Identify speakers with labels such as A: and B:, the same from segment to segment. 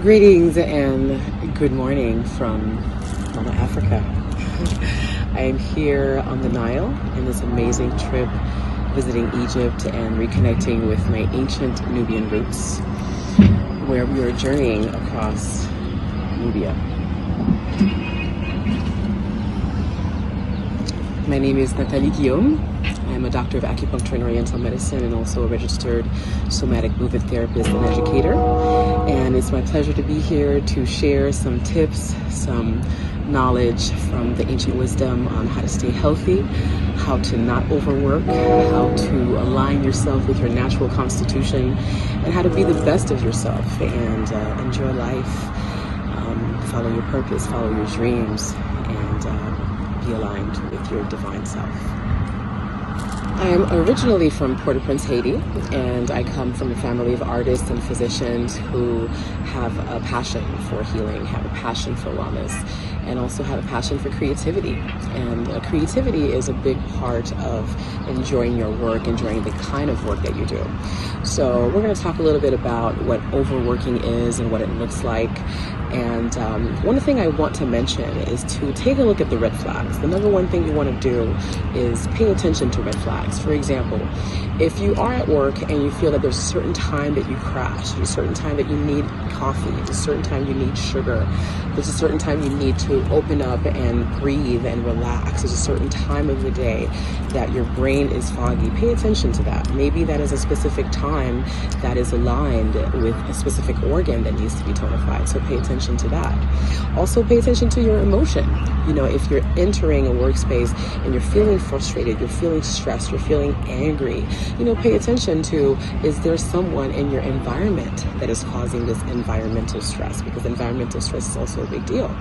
A: Greetings and good morning from Mama Africa. I am here on the Nile in this amazing trip visiting Egypt and reconnecting with my ancient Nubian roots, where we are journeying across Nubia. My name is Nathalie Guillaume. I'm a doctor of acupuncture and oriental medicine and also a registered somatic movement therapist and educator. And it's my pleasure to be here to share some tips, some knowledge from the ancient wisdom on how to stay healthy, how to not overwork, how to align yourself with your natural constitution, and how to be the best of yourself and enjoy life, follow your purpose, follow your dreams, and be aligned with your divine self. I'm originally from Port-au-Prince, Haiti, and I come from a family of artists and physicians who have a passion for healing, have a passion for wellness, and also have a passion for creativity. And creativity is a big part of enjoying your work, enjoying the kind of work that you do. So we're going to talk a little bit about what overworking is and what it looks like. And one thing I want to mention is to take a look at the red flags. The number one thing you want to do is pay attention to red flags. For example, if you are at work and you feel that there's a certain time that you crash, there's a certain time that you need coffee, there's a certain time you need sugar, there's a certain time you need to open up and breathe and relax, there's a certain time of the day that your brain is foggy, pay attention to that. Maybe that is a specific time that is aligned with a specific organ that needs to be tonified, so pay attention to that. Also pay attention to your emotion. You know, if you're entering a workspace and you're feeling frustrated, you're feeling stressed, you're feeling angry, you know, pay attention to, is there someone in your environment that is causing this environmental stress? Because environmental stress is also a big deal.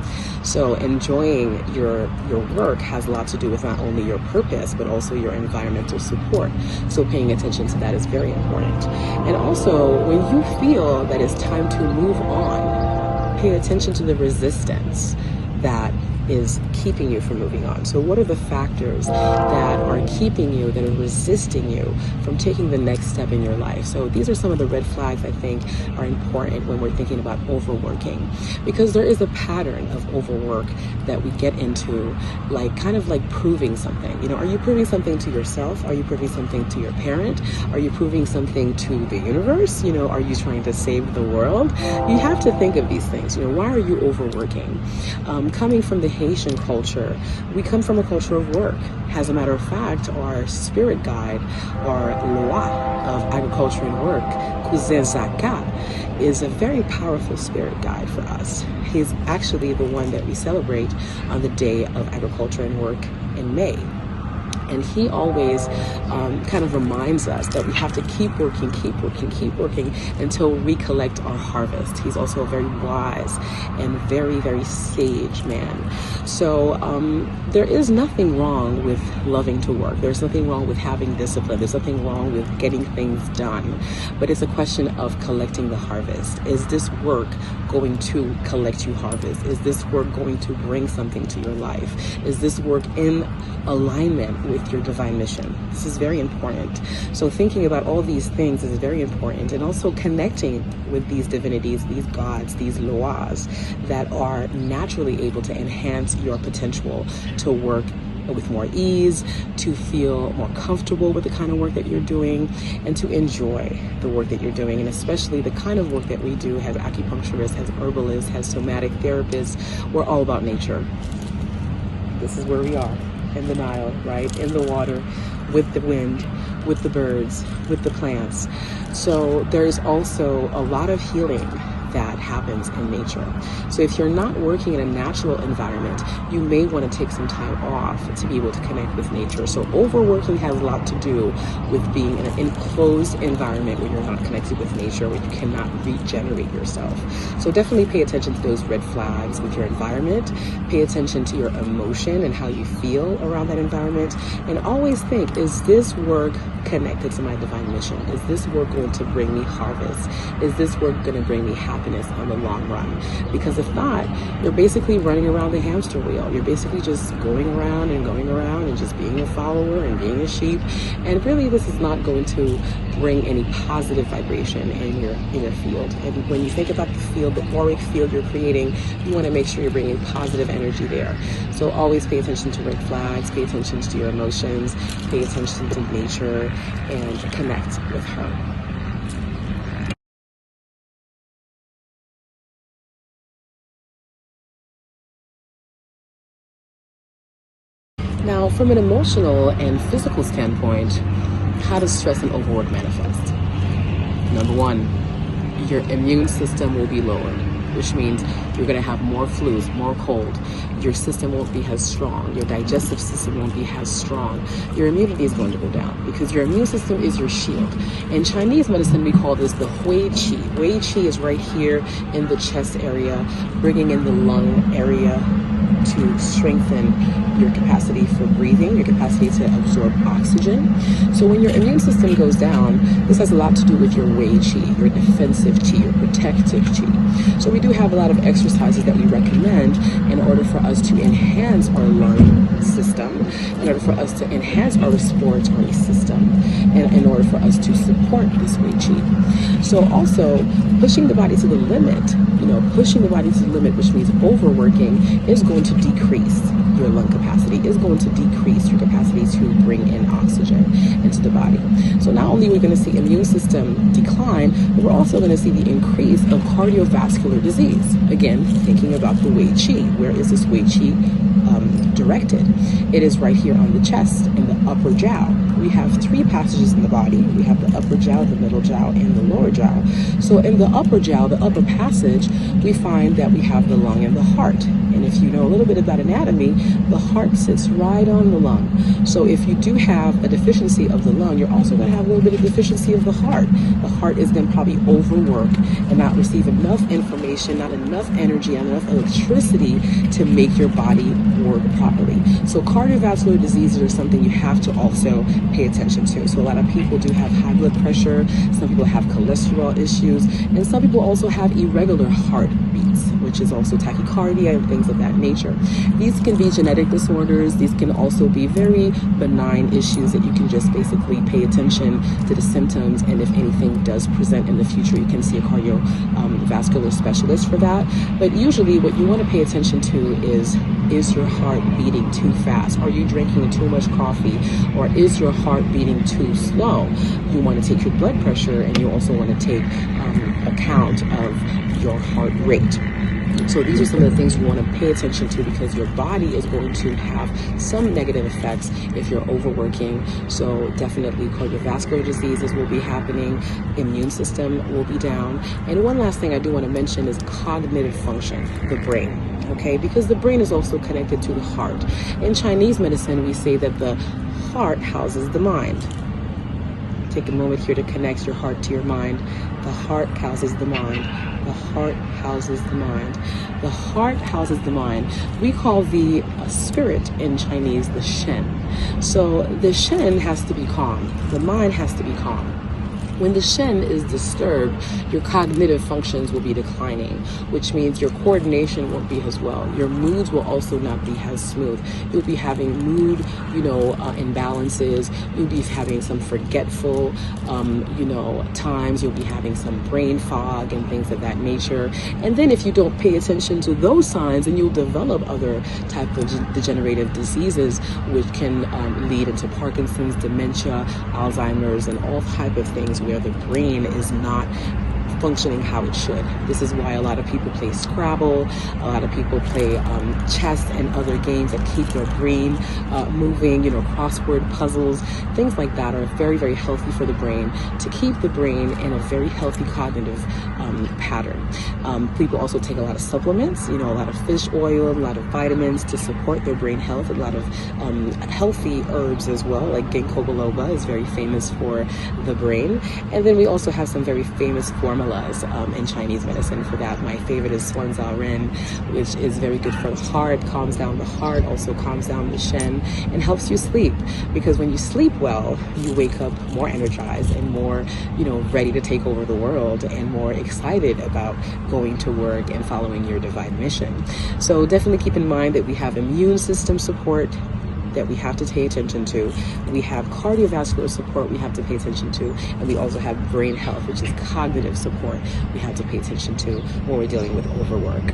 A: So enjoying your work has a lot to do with not only your purpose, but also your environmental support. So paying attention to that is very important. And also, when you feel that it's time to move on, pay attention to the resistance that is keeping you from moving on. So what are the factors that are keeping you, that are resisting you from taking the next step in your life? So these are some of the red flags I think are important when we're thinking about overworking, because there is a pattern of overwork that we get into, like kind of like proving something. You know, are you proving something to yourself? Are you proving something to your parent? Are you proving something to the universe? You know, are you trying to save the world? You have to think of these things. You know, why are you overworking? Coming from the Haitian culture, we come from a culture of work. As a matter of fact, our spirit guide, our loi of agriculture and work, Cousin Zaka, is a very powerful spirit guide for us. He's actually the one that we celebrate on the day of agriculture and work in May. And he always kind of reminds us that we have to keep working until we collect our harvest. He's also a very wise and very, very sage man. So there is nothing wrong with loving to work. There's nothing wrong with having discipline. There's nothing wrong with getting things done. But it's a question of collecting the harvest. Is this work going to collect you harvest? Is this work going to bring something to your life? Is this work in alignment with your divine mission? This is very important. So thinking about all these things is very important, and also connecting with these divinities, these gods, these loas that are naturally able to enhance your potential to work with more ease, to feel more comfortable with the kind of work that you're doing, and to enjoy the work that you're doing. And especially the kind of work that we do, has acupuncturists, has herbalists, has somatic therapists. We're all about nature. This is where we are, in the Nile, right? In the water, with the wind, with the birds, with the plants. So there's also a lot of healing that happens in nature. So if you're not working in a natural environment, you may want to take some time off to be able to connect with nature. So overworking has a lot to do with being in an enclosed environment where you're not connected with nature, where you cannot regenerate yourself. So definitely pay attention to those red flags with your environment. Pay attention to your emotion and how you feel around that environment. And always think, is this work connected to my divine mission? Is this work going to bring me harvest? Is this work going to bring me happiness? happiness on the long run. Because if not, you're basically running around the hamster wheel. You're basically just going around and just being a follower and being a sheep. And really, this is not going to bring any positive vibration in your field. And when you think about the field, the auric field you're creating, you want to make sure you're bringing positive energy there. So always pay attention to red flags, pay attention to your emotions, pay attention to nature, and connect with her. Now, from an emotional and physical standpoint, how does stress and overwork manifest? Number one, your immune system will be lowered, which means you're going to have more flus, more cold. Your system won't be as strong. Your digestive system won't be as strong. Your immunity is going to go down because your immune system is your shield. In Chinese medicine, we call this the Hui Qi. Hui Qi is right here in the chest area, bringing in the lung area to strengthen your capacity for breathing, your capacity to absorb oxygen. So when your immune system goes down, this has a lot to do with your Wei Qi, your defensive Qi, your protective Qi. So we do have a lot of exercises that we recommend in order for us to enhance our lung system, in order for us to enhance our respiratory system, and in order for us to support this Wei Qi. So also pushing the body to the limit, pushing the body to the limit, which means overworking, is going to decrease your lung capacity, is going to decrease your capacity to bring in oxygen into the body. So not only we're going to see immune system decline, but we're also going to see the increase of cardiovascular disease. Again, thinking about the Wei Qi. Where is this Wei Qi directed? It is right here on the chest, in the upper jiao. We have three passages in the body. We have the upper jiao, the middle jiao, and the lower jiao. So in the upper jiao, the upper passage, we find that we have the lung and the heart. And if you know a little bit about anatomy, the heart sits right on the lung. So if you do have a deficiency of the lung, you're also going to have a little bit of deficiency of the heart. The heart is going to probably overwork and not receive enough information, not enough energy, not enough electricity to make your body work properly. So cardiovascular diseases are something you have to also pay attention to. So a lot of people do have high blood pressure, some people have cholesterol issues, and some people also have irregular heartbeats, which is also tachycardia and things of that nature. These can be genetic disorders. These can also be very benign issues that you can just basically pay attention to the symptoms, and if anything does present in the future, you can see a cardiovascular specialist for that. But usually what you want to pay attention to is your heart beating too fast? Are you drinking too much coffee? Or is your heart beating too slow? You want to take your blood pressure, and you also want to take account of your heart rate. So these are some of the things you want to pay attention to, because your body is going to have some negative effects if you're overworking. So definitely cardiovascular diseases will be happening, immune system will be down. And one last thing I do want to mention is cognitive function, the brain. Okay, because the brain is also connected to the heart. In Chinese medicine, we say that the heart houses the mind. Take a moment here to connect your heart to your mind. The heart houses the mind. The heart houses the mind. The heart houses the mind. We call the spirit in Chinese the Shen. So the Shen has to be calm. The mind has to be calm. When the Shen is disturbed, your cognitive functions will be declining, which means your coordination won't be as well. Your moods will also not be as smooth. You'll be having mood, imbalances. You'll be having some forgetful, times. You'll be having some brain fog and things of that nature. And then if you don't pay attention to those signs, then you'll develop other type of degenerative diseases, which can lead into Parkinson's, dementia, Alzheimer's, and all type of things where the brain is not functioning how it should. This is why a lot of people play Scrabble, a lot of people play chess and other games that keep their brain moving, crossword puzzles, things like that are very, very healthy for the brain, to keep the brain in a very healthy cognitive pattern. People also take a lot of supplements, a lot of fish oil, a lot of vitamins to support their brain health, a lot of healthy herbs as well, like ginkgo biloba is very famous for the brain. And then we also have some very famous formula formulas in Chinese medicine for that. My favorite is Swan Zao Ren, which is very good for the heart, calms down the heart, also calms down the shen, and helps you sleep. Because when you sleep well, you wake up more energized and more, ready to take over the world and more excited about going to work and following your divine mission. So definitely keep in mind that we have immune system support that we have to pay attention to. We have cardiovascular support we have to pay attention to. And we also have brain health, which is cognitive support we have to pay attention to when we're dealing with overwork.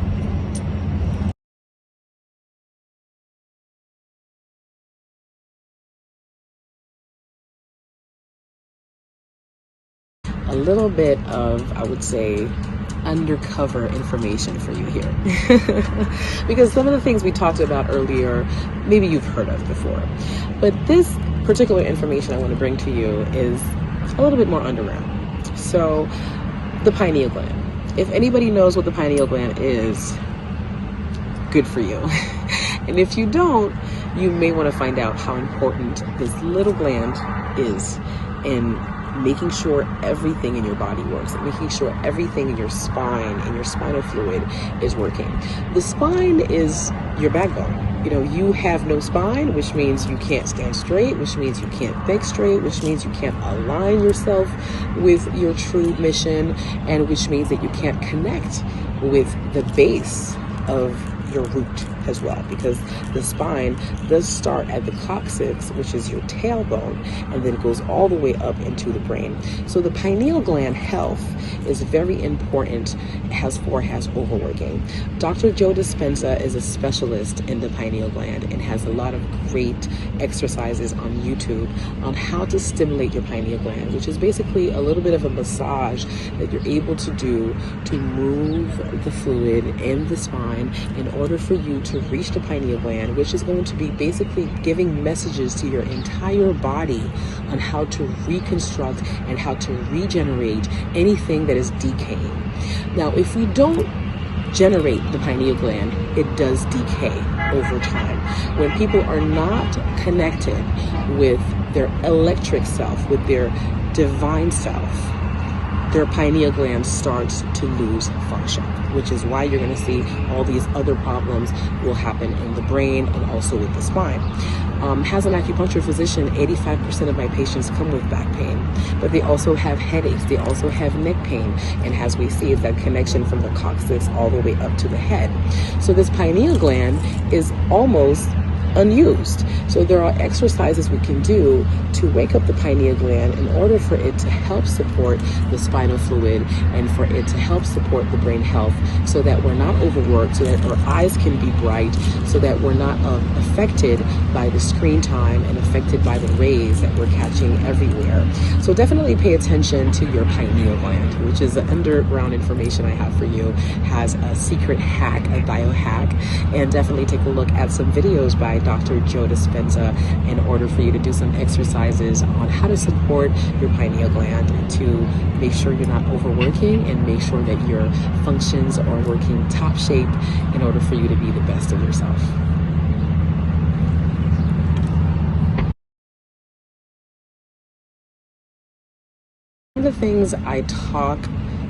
A: A little bit of, I would say, undercover information for you here. Because some of the things we talked about earlier, maybe you've heard of before. But this particular information I want to bring to you is a little bit more underground. So, the pineal gland. If anybody knows what the pineal gland is, good for you. And if you don't, you may want to find out how important this little gland is in making sure everything in your body works, and making sure everything in your spine and your spinal fluid is working. The spine is your backbone. You have no spine, which means you can't stand straight, which means you can't think straight, which means you can't align yourself with your true mission, and which means that you can't connect with the base of your root as well, because the spine does start at the coccyx, which is your tailbone, and then goes all the way up into the brain. So the pineal gland health is very important as far as overworking. Dr. Joe Dispenza is a specialist in the pineal gland and has a lot of great exercises on YouTube on how to stimulate your pineal gland, which is basically a little bit of a massage that you're able to do to move the fluid in the spine in order for you to reach the pineal gland, which is going to be basically giving messages to your entire body on how to reconstruct and how to regenerate anything that is decaying. Now, if we don't generate the pineal gland, it does decay over time. When people are not connected with their electric self, with their divine self, their pineal gland starts to lose function, which is why you're going to see all these other problems will happen in the brain and also with the spine. As an acupuncture physician, 85% of my patients come with back pain, but they also have headaches, they also have neck pain, and as we see, it's that connection from the coccyx all the way up to the head. So this pineal gland is almost unused. So there are exercises we can do to wake up the pineal gland in order for it to help support the spinal fluid and for it to help support the brain health, so that we're not overworked, so that our eyes can be bright, so that we're not affected by the screen time and affected by the rays that we're catching everywhere. So definitely pay attention to your pineal gland, which is the underground information I have for you, has a secret hack, a biohack, and definitely take a look at some videos by Dr. Joe Dispenza in order for you to do some exercises on how to support your pineal gland to make sure you're not overworking and make sure that your functions are working top shape in order for you to be the best of yourself. One of the things I talk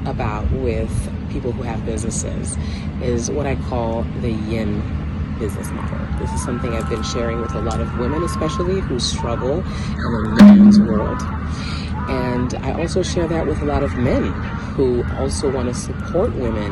A: about with people who have businesses is what I call the yin business model. This is something I've been sharing with a lot of women, especially who struggle in a man's world. And I also share that with a lot of men who also want to support women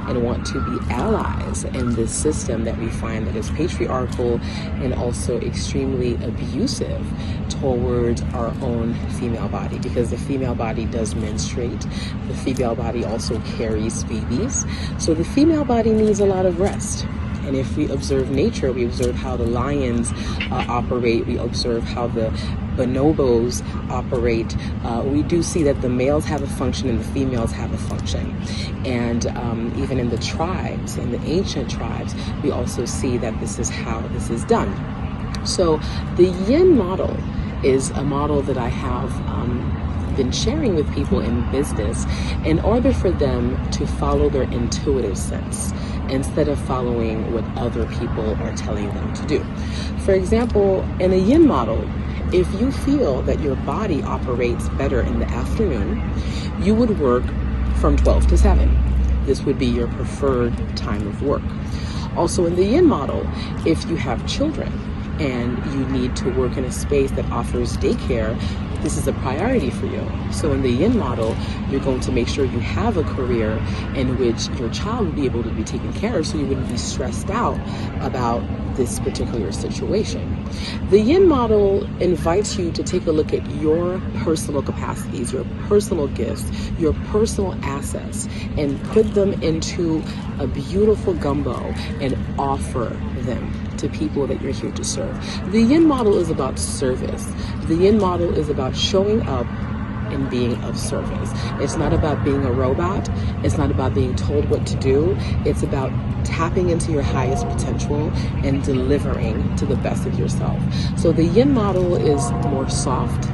A: and want to be allies in this system that we find that is patriarchal and also extremely abusive towards our own female body, because the female body does menstruate. The female body also carries babies. So the female body needs a lot of rest. And if we observe nature, we observe how the lions operate, we observe how the bonobos operate, we do see that the males have a function and the females have a function. And even in the tribes, in the ancient tribes, we also see that this is how this is done. So the yin model is a model that I have been sharing with people in business in order for them to follow their intuitive sense instead of following what other people are telling them to do. For example, in a yin model, if you feel that your body operates better in the afternoon, you would work from 12 to 7. This would be your preferred time of work. Also in the yin model, if you have children and you need to work in a space that offers daycare, this is a priority for you. So in the yin model, you're going to make sure you have a career in which your child will be able to be taken care of, so you wouldn't be stressed out about this particular situation. The yin model invites you to take a look at your personal capacities, your personal gifts, your personal assets, and put them into a beautiful gumbo and offer them to people that you're here to serve. The yin model is about service. The yin model is about showing up and being of service. It's not about being a robot. It's not about being told what to do. It's about tapping into your highest potential and delivering to the best of yourself. So the yin model is more soft.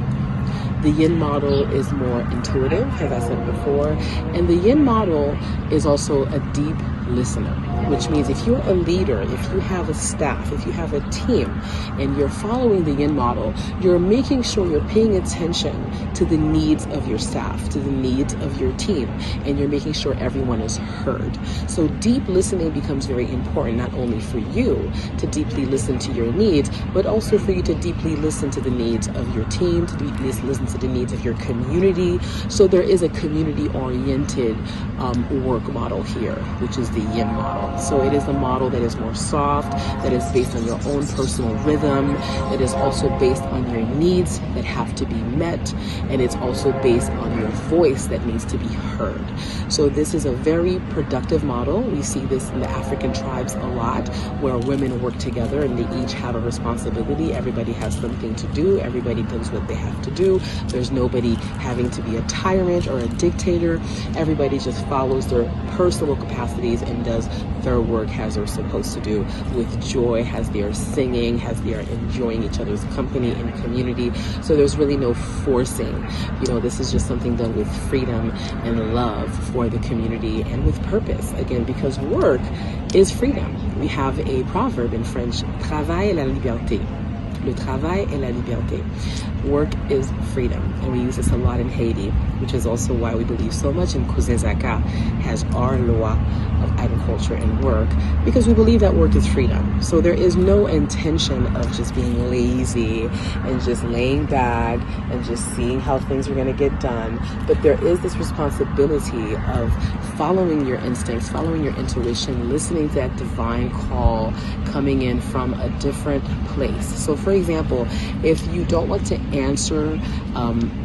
A: The yin model is more intuitive, as I said before. And the yin model is also a deep listener, which means if you're a leader, if you have a staff, if you have a team, and you're following the yin model, you're making sure you're paying attention to the needs of your staff, to the needs of your team, and you're making sure everyone is heard. So deep listening becomes very important, not only for you to deeply listen to your needs, but also for you to deeply listen to the needs of your team, to deeply listen to the needs of your community. So there is a community-oriented work model here, which is the yin model. So it is a model that is more soft, that is based on your own personal rhythm, that is also based on your needs that have to be met, and it's also based on your voice that needs to be heard. So this is a very productive model. We see this in the African tribes a lot, where women work together and they each have a responsibility. Everybody has something to do. Everybody does what they have to do. There's nobody having to be a tyrant or a dictator. Everybody just follows their personal capacities and does their work as they're supposed to do, with joy, as they are singing, as they are enjoying each other's company and community. So there's really no forcing. You know, this is just something done with freedom and love for the community and with purpose. Again, because work is freedom. We have a proverb in French, travail est la liberté. Le travail est la liberté. Work is freedom, and we use this a lot in Haiti, which is also why we believe so much in Kuzenzaka as our law of agriculture and work, because we believe that work is freedom. So there is no intention of just being lazy and just laying back and just seeing how things are going to get done, but there is this responsibility of following your instincts, following your intuition, listening to that divine call coming in from a different place. So for example, if you don't want to answer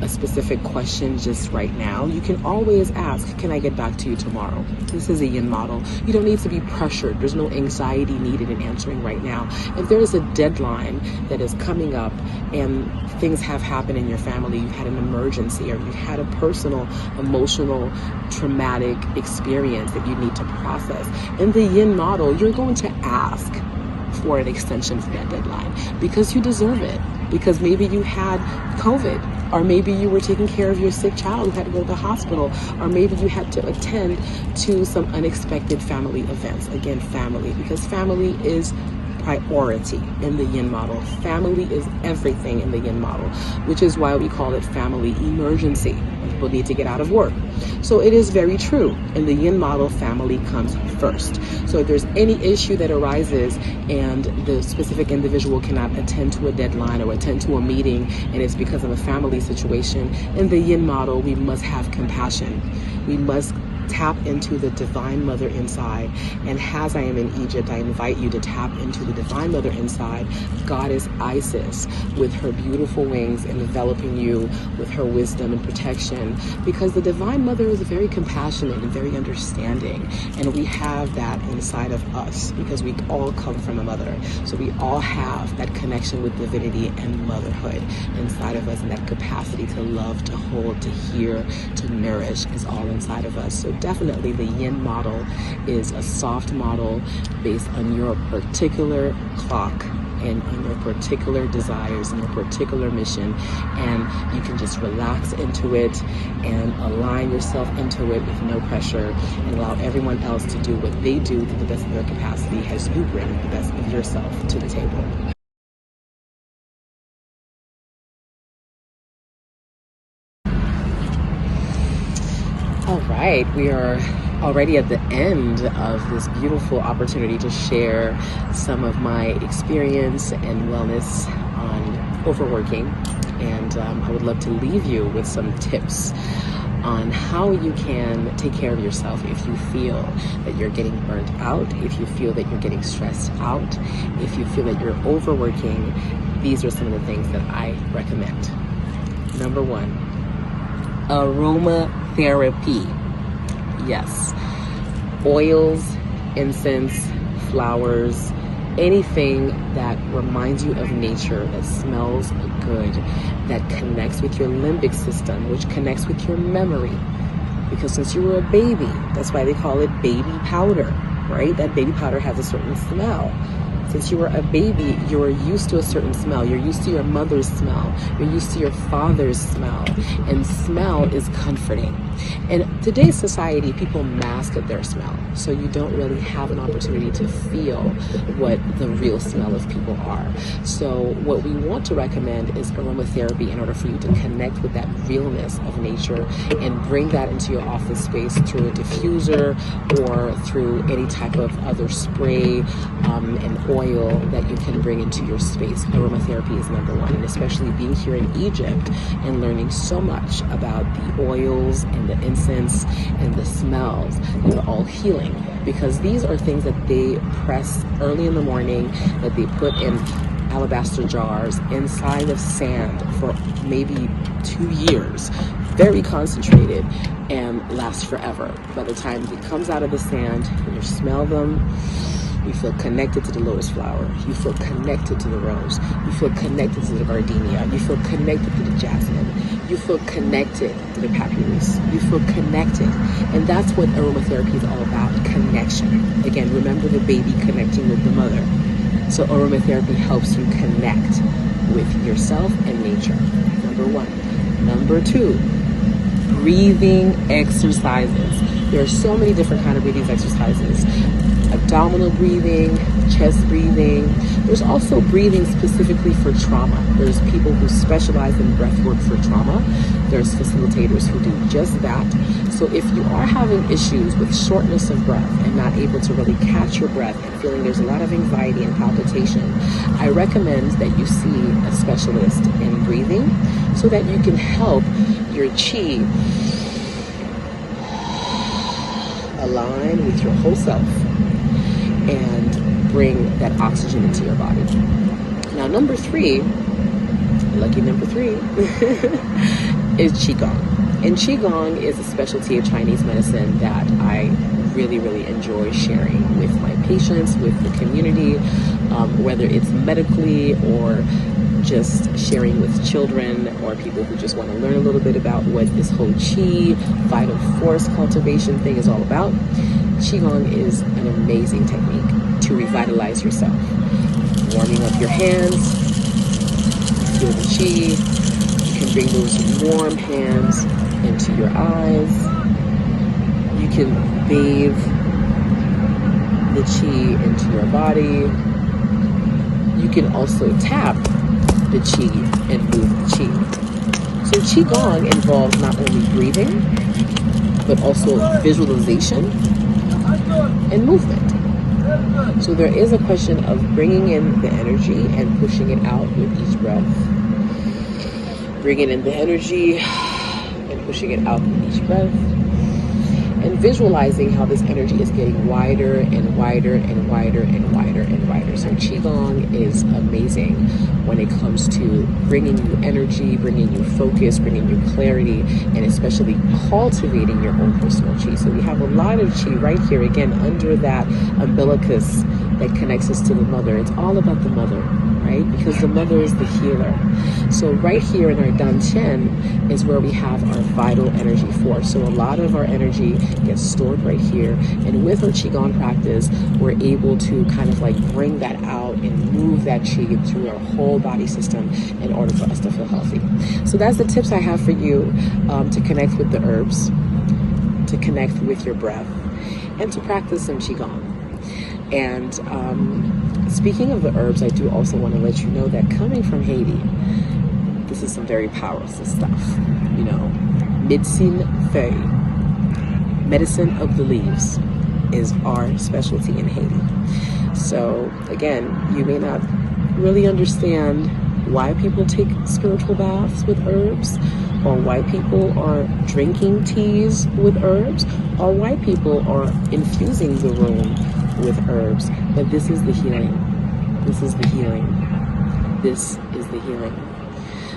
A: a specific question just right now, you can always ask, can I get back to you tomorrow? This is a yin model. You don't need to be pressured. There's no anxiety needed in answering right now. If there is a deadline that is coming up and things have happened in your family, you've had an emergency, or you've had a personal, emotional, traumatic experience that you need to process, in the yin model, you're going to ask for an extension for that deadline because you deserve it. Because maybe you had COVID, or maybe you were taking care of your sick child who had to go to the hospital, or maybe you had to attend to some unexpected family events. Again, family, because family is priority in the yin model. Family is everything in the yin model, which is why we call it family emergency. People need to get out of work. So it is very true. In the yin model, family comes first. So if there's any issue that arises and the specific individual cannot attend to a deadline or attend to a meeting, and it's because of a family situation, in the yin model, we must have compassion. We must tap into the divine mother inside. And as I am in Egypt, I invite you to tap into the divine mother inside, Goddess Isis, with her beautiful wings enveloping you with her wisdom and protection, because the divine mother is very compassionate and very understanding, and we have that inside of us because we all come from a mother. So we all have that connection with divinity and motherhood inside of us, and that capacity to love, to hold, to hear, to nourish is all inside of us. So definitely the yin model is a soft model based on your particular clock and on your particular desires and your particular mission, and you can just relax into it and align yourself into it with no pressure, and allow everyone else to do what they do to the best of their capacity as you bring the best of yourself to the table. All right. right, we are already at the end of this beautiful opportunity to share some of my experience and wellness on overworking. And I would love to leave you with some tips on how you can take care of yourself if you feel that you're getting burnt out, if you feel that you're getting stressed out, if you feel that you're overworking. These are some of the things that I recommend. Number one, aromatherapy. Yes, oils, incense, flowers, anything that reminds you of nature, that smells good, that connects with your limbic system, which connects with your memory. Because since you were a baby, that's why they call it baby powder, right? That baby powder has a certain smell. Since you were a baby, you were used to a certain smell. You're used to your mother's smell. You're used to your father's smell. And smell is comforting. In today's society, people mask their smell. So you don't really have an opportunity to feel what the real smell of people are. So what we want to recommend is aromatherapy in order for you to connect with that realness of nature and bring that into your office space through a diffuser or through any type of other spray and oil that you can bring into your space. Aromatherapy is number one, and especially being here in Egypt and learning so much about the oils and the incense and the smells that are all healing, because these are things that they press early in the morning, that they put in alabaster jars inside of sand for maybe 2 years, very concentrated, and last forever. By the time it comes out of the sand, you smell them, you feel connected to the lotus flower. You feel connected to the rose. You feel connected to the gardenia. You feel connected to the jasmine. You feel connected to the papyrus. You feel connected. And that's what aromatherapy is all about, connection. Again, remember the baby connecting with the mother. So aromatherapy helps you connect with yourself and nature. Number one. Number two, breathing exercises. There are so many different kinds of breathing exercises. Abdominal breathing, chest breathing. There's also breathing specifically for trauma. There's people who specialize in breath work for trauma. There's facilitators who do just that. So if you are having issues with shortness of breath and not able to really catch your breath and feeling there's a lot of anxiety and palpitation, I recommend that you see a specialist in breathing so that you can help your chi align with your whole self and bring that oxygen into your body. Now, number three, lucky number three, is Qigong. And Qigong is a specialty of Chinese medicine that I really, really enjoy sharing with my patients, with the community, whether it's medically or just sharing with children or people who just want to learn a little bit about what this whole Qi, vital force cultivation thing is all about. Qigong is an amazing technique to revitalize yourself. Warming up your hands, feel the Qi. You can bring those warm hands into your eyes. You can bathe the Qi into your body. You can also tap the Qi and move the Qi. So Qigong involves not only breathing, but also visualization and movement. So there is a question of bringing in the energy and pushing it out with each breath. Bringing in the energy and pushing it out with each breath. And visualizing how this energy is getting wider and wider and wider and wider and wider. So Qigong is amazing when it comes to bringing you energy, bringing you focus, bringing you clarity, and especially cultivating your own personal Qi. So we have a lot of Qi right here, again, under that umbilicus that connects us to the mother. It's all about the mother, right? Because the mother is the healer. So right here in our Dantian is where we have our vital energy force. So a lot of our energy gets stored right here. And with our Qigong practice, we're able to kind of like bring that out and move that Qi through our whole body system in order for us to feel healthy. So that's the tips I have for you to connect with the herbs, to connect with your breath, and to practice some Qigong. And speaking of the herbs, I do also want to let you know that coming from Haiti, this is some very powerful stuff. You know, médecine feuille. medicine of the leaves is our specialty in Haiti. So again, you may not really understand why people take spiritual baths with herbs, or why people are drinking teas with herbs, or why people are infusing the room with herbs. But this is the healing. This is the healing. This is the healing.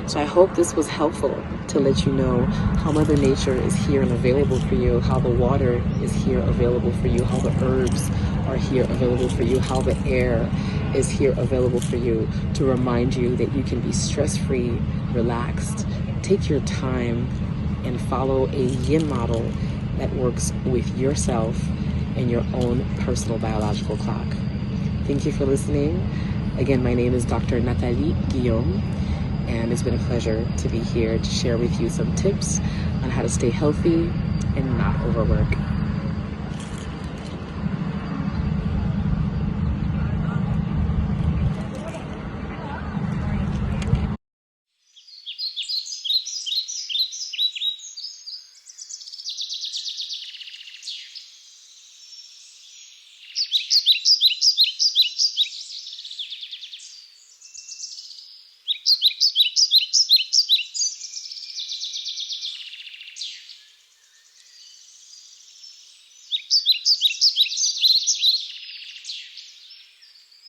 A: So I hope this was helpful to let you know how Mother Nature is here and available for you, how the water is here available for you, how the herbs are here available for you, how the air is here available for you, to remind you that you can be stress-free, relaxed, take your time, and follow a yin model that works with yourself and your own personal biological clock. Thank you for listening. Again, my name is Dr. Nathalie Guillaume, and it's been a pleasure to be here to share with you some tips on how to stay healthy and not overwork.